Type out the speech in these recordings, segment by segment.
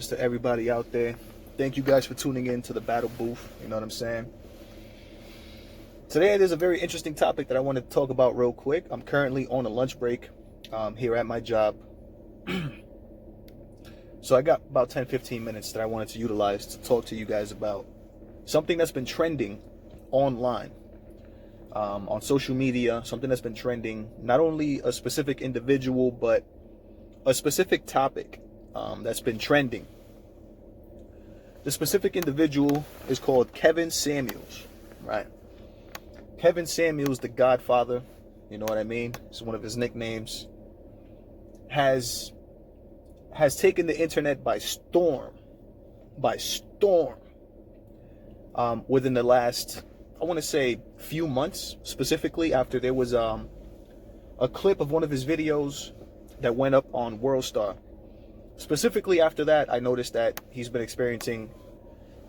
blessings to everybody out there. Thank you guys for tuning in to the Battle Booth. You know what I'm saying? Today, there's a very interesting topic that I want to talk about real quick. I'm currently on a lunch break here at my job. So I got about 10-15 minutes that I wanted to utilize to talk to you guys about something that's been trending online, on social media, something that's been trending, not only a specific individual, but a specific topic that's been trending. The specific individual is called Kevin Samuels, right? Kevin Samuels, the Godfather, you know what I mean? It's one of his nicknames. Has taken the internet by storm. Within the last, I want to say, few months, specifically after there was a clip of one of his videos that went up on WorldStar. Specifically after that, I noticed that he's been experiencing,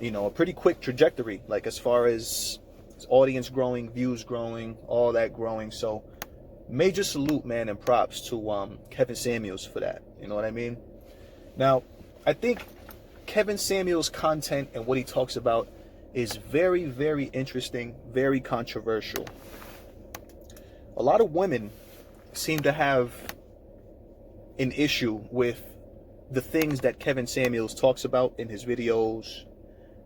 a pretty quick trajectory, like as far as his audience growing, views growing, all that growing. So major salute, man, and props to Kevin Samuels for that. You know what I mean? Now, I think Kevin Samuels' content and what he talks about is very, very interesting, very controversial. A lot of women seem to have an issue with the things that Kevin Samuels talks about in his videos.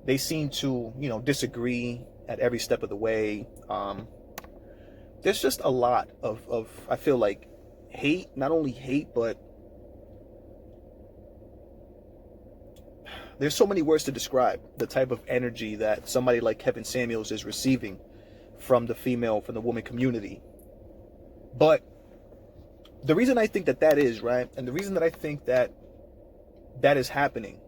They seem to, disagree at every step of the way. There's just a lot of I feel like, hate, not only hate, but there's so many words to describe the type of energy that somebody like Kevin Samuels is receiving from the woman community. But the reason I think that is, right, and the reason that I think that is happening,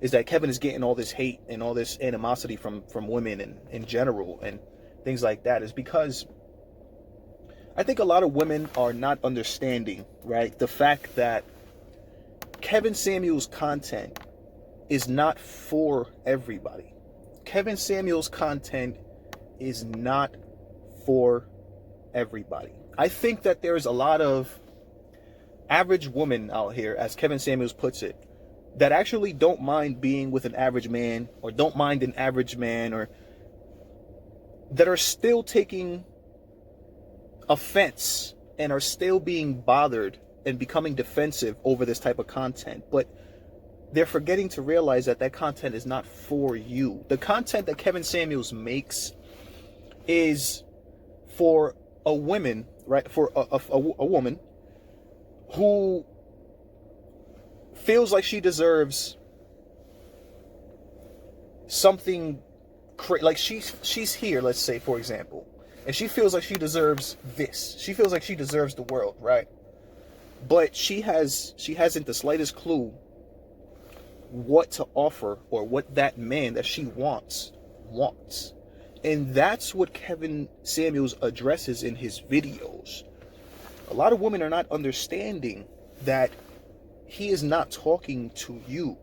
is that Kevin is getting all this hate and all this animosity from women and in general and things like that, is because I think a lot of women are not understanding, right, the fact that Kevin Samuels' content is not for everybody. Kevin Samuels' content is not for everybody. I think that there's a lot of average women out here, as Kevin Samuels puts it, that actually don't mind being with an average man, or don't mind an average man, or that are still taking offense and are still being bothered and becoming defensive over this type of content. But they're forgetting to realize that that content is not for you. The content that Kevin Samuels makes is for a woman, right? For a woman who feels like she deserves something, like she's here, let's say, for example, and she feels like she deserves this. She feels like she deserves the world, right? But she hasn't the slightest clue what to offer or what that man that she wants. And that's what Kevin Samuels addresses in his videos. A lot of women are not understanding that he is not talking to you.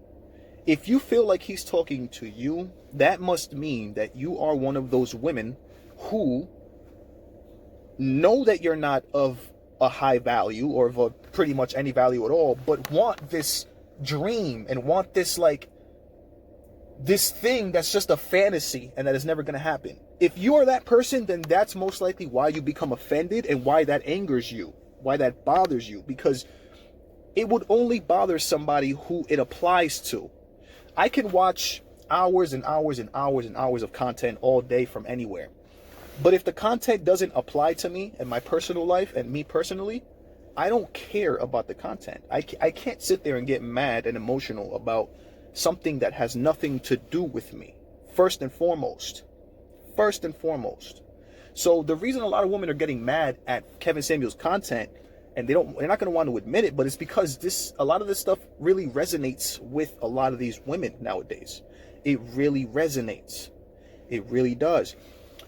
If you feel like he's talking to you, that must mean that you are one of those women who know that you're not of a high value or of a pretty much any value at all, but want this dream and want this, like, this thing that's just a fantasy and that is never going to happen. If you are that person, then that's most likely why you become offended and why that angers you, why that bothers you, because it would only bother somebody who it applies to. I can watch hours and hours and hours and hours of content all day from anywhere. But if the content doesn't apply to me and my personal life and me personally, I don't care about the content. I can't sit there and get mad and emotional about something that has nothing to do with me, first and foremost. So the reason a lot of women are getting mad at Kevin Samuels' content, and they're not going to want to admit it, but it's because a lot of this stuff really resonates with a lot of these women nowadays. It really resonates. It really does.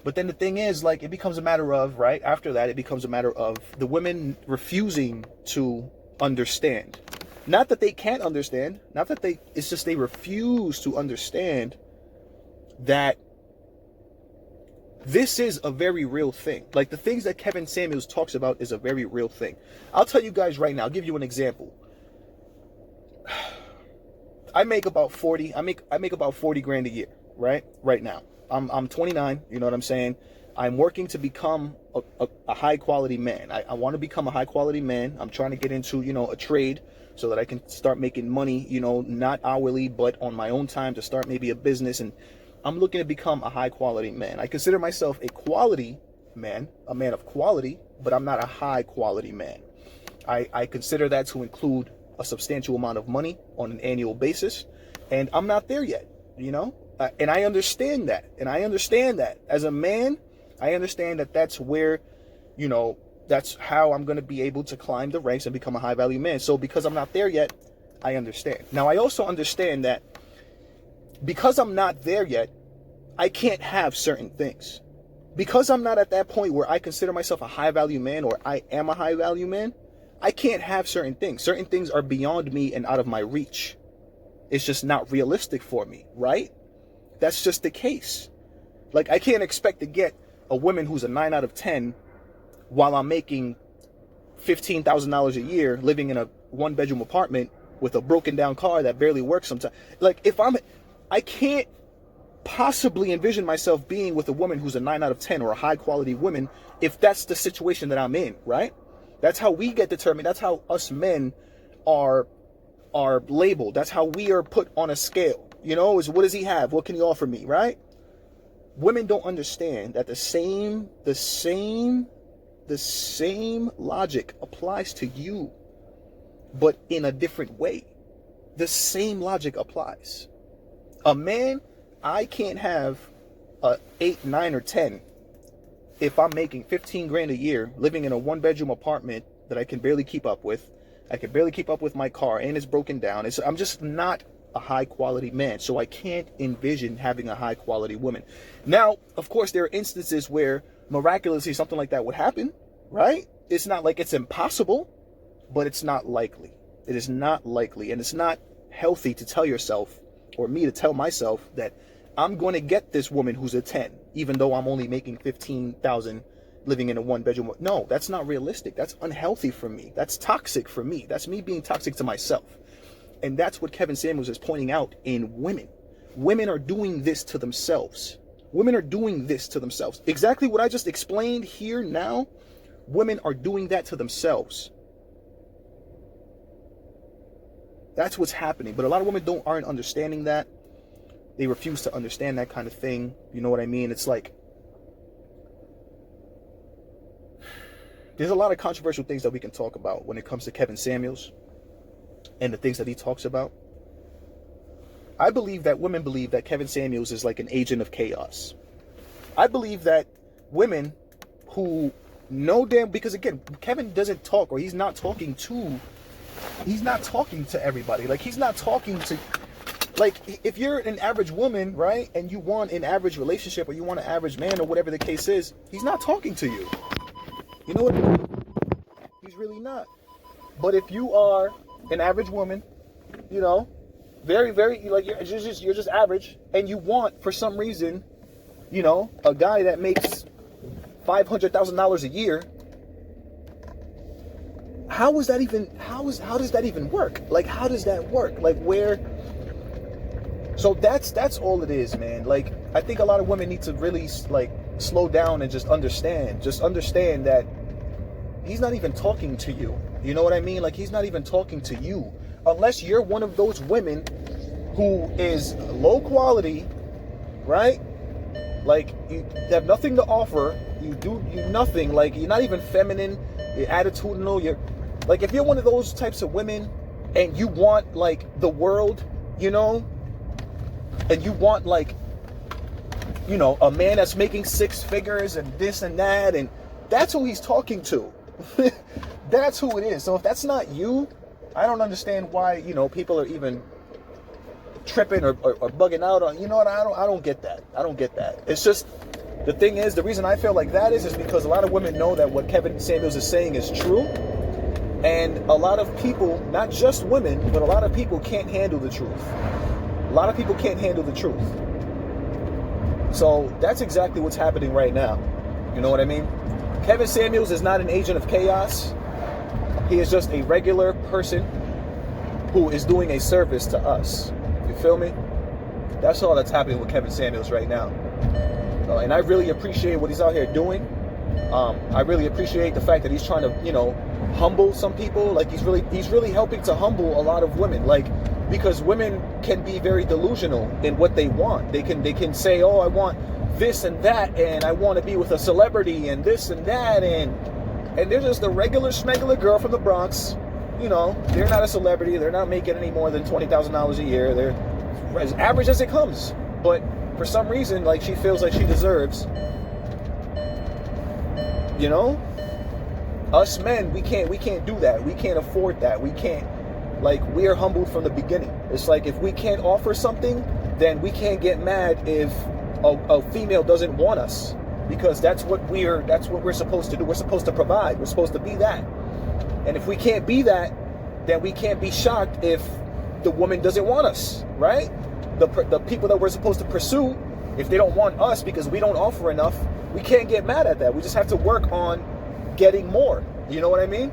But then the thing is, like, it becomes a matter of, right, after that, it becomes a matter of the women refusing to understand. Not that they can't understand, it's just they refuse to understand that this is a very real thing. Like, the things that Kevin Samuels talks about is a very real thing. I'll tell you guys right now, I'll give you an example. I make about 40. I make about 40 grand a year, right? Right now. I'm 29. You know what I'm saying? I'm working to become a high quality man. I want to become a high quality man. I'm trying to get into, a trade so that I can start making money, not hourly, but on my own time, to start maybe a business. And I'm looking to become a high quality man. I consider myself a quality man, a man of quality, but I'm not a high quality man. I consider that to include a substantial amount of money on an annual basis, and I'm not there yet, and I understand that. And I understand that as a man, I understand that that's where, that's how I'm going to be able to climb the ranks and become a high value man. So because I'm not there yet, I understand. Now, I also understand that because I'm not there yet, I can't have certain things. Because I'm not at that point where I consider myself a high value man, or I am a high value man, I can't have certain things. Certain things are beyond me and out of my reach. It's just not realistic for me, right? That's just the case. Like, I can't expect to get a woman who's a 9 out of 10 while I'm making $15,000 a year, living in a 1-bedroom apartment with a broken down car that barely works sometimes. Like, I can't possibly envision myself being with a woman who's a 9 out of 10 or a high quality woman if that's the situation that I'm in, right? That's how we get determined. That's how us men are labeled. That's how we are put on a scale. Is what does he have? What can he offer me, right? Women don't understand that the same logic applies to you, but in a different way. The same logic applies. A man, I can't have a 8, 9, or 10 if I'm making 15 grand a year, living in a 1-bedroom apartment that I can barely keep up with. I can barely keep up with my car, and it's broken down. I'm just not a high quality man. So I can't envision having a high quality woman. Now, of course, there are instances where miraculously something like that would happen, right? It's not like it's impossible, but it's not likely. It is not likely. And it's not healthy to tell yourself, or me to tell myself, that I'm going to get this woman who's a 10, even though I'm only making 15,000 living in a 1-bedroom. No, that's not realistic. That's unhealthy for me. That's toxic for me. That's me being toxic to myself. And that's what Kevin Samuels is pointing out in women. Women are doing this to themselves. Women are doing this to themselves. Exactly what I just explained here now. Women are doing that to themselves. That's what's happening. But a lot of women aren't understanding that. They refuse to understand that kind of thing. You know what I mean? It's like, there's a lot of controversial things that we can talk about when it comes to Kevin Samuels and the things that he talks about. I believe that women believe that Kevin Samuels is like an agent of chaos. I believe that women who know because again, Kevin doesn't talk, or he's not talking to everybody. Like, he's not talking to, like, if you're an average woman, right, and you want an average relationship, or you want an average man, or whatever the case is, he's not talking to you. You know what I mean? He's really not. But if you are an average woman, very, very, like, you're just average, and you want, for some reason, a guy that makes $500,000 a year, how does that even work? Like, how does that work? Like, where? So that's all it is, man. Like, I think a lot of women need to really, like, slow down and just understand that he's not even talking to you. You know what I mean? Like, he's not even talking to you. Unless you're one of those women who is low quality, right? Like, you have nothing to offer. You nothing. Like, you're not even feminine. You're attitudinal. Like, if you're one of those types of women and you want, like, the world, and you want, like, a man that's making 6 figures and this and that, and that's who he's talking to. That's who it is. So if that's not you, I don't understand why, people are even tripping or bugging out on, I don't get that. I don't get that. It's just, the thing is, the reason I feel like that is because a lot of women know that what Kevin Samuels is saying is true. And a lot of people, not just women, but a lot of people can't handle the truth. A lot of people can't handle the truth. So that's exactly what's happening right now. You know what I mean? Kevin Samuels is not an agent of chaos. He is just a regular person who is doing a service to us. You feel me? That's all that's happening with Kevin Samuels right now. And I really appreciate what he's out here doing. I really appreciate the fact that he's trying to, you know, humble some people. Like he's really helping to humble a lot of women. Like, because women can be very delusional in what they want. They can say, oh, I want this and that, and I want to be with a celebrity and this and that, and they're just a regular schmegular girl from the Bronx. You know, they're not a celebrity. They're not making any more than $20,000 a year. They're as average as it comes. But for some reason, like, she feels like she deserves, you know, us men, we can't do that. We can't afford that. We can't, like, we are humbled from the beginning. It's like, if we can't offer something, then we can't get mad if a female doesn't want us, because that's what we're supposed to do. We're supposed to provide. We're supposed to be that. And if we can't be that, then we can't be shocked if the woman doesn't want us, right? The people that we're supposed to pursue, if they don't want us because we don't offer enough, we can't get mad at that. We just have to work on getting more. You know what I mean?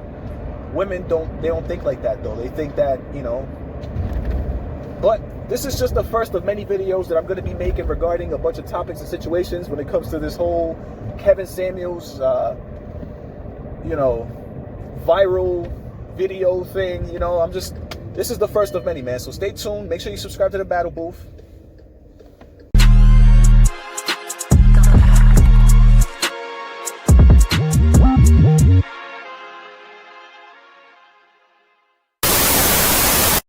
Women don't think like that, though. They think that, you know. But this is just the first of many videos that I'm going to be making regarding a bunch of topics and situations when it comes to this whole Kevin Samuels, you know, viral video thing. You know, this is the first of many, man. So stay tuned. Make sure you subscribe to the Battle Booth.